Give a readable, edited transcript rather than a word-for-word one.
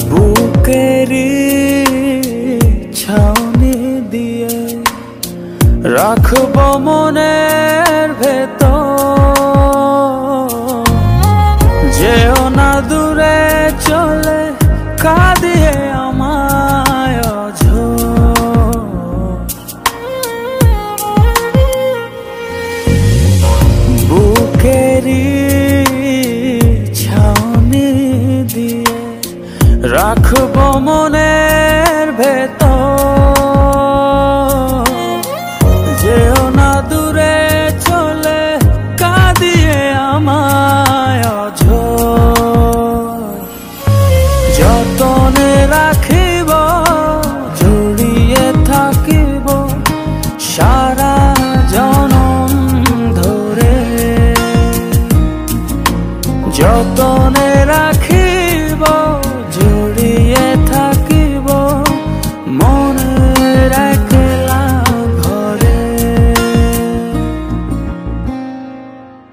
বুকেরি ছাউনি দিয়ে রাখবো মনের ভেতর, যেও না দূরে চলে কাঁদিয়ে আমায় অঝোর। বুকেরি ছাউনি দিয়ে রাখবো মনের ভেতর, যেও না দূরে চলে কাঁদিয়ে আমায় অঝোর। যতনে রাখি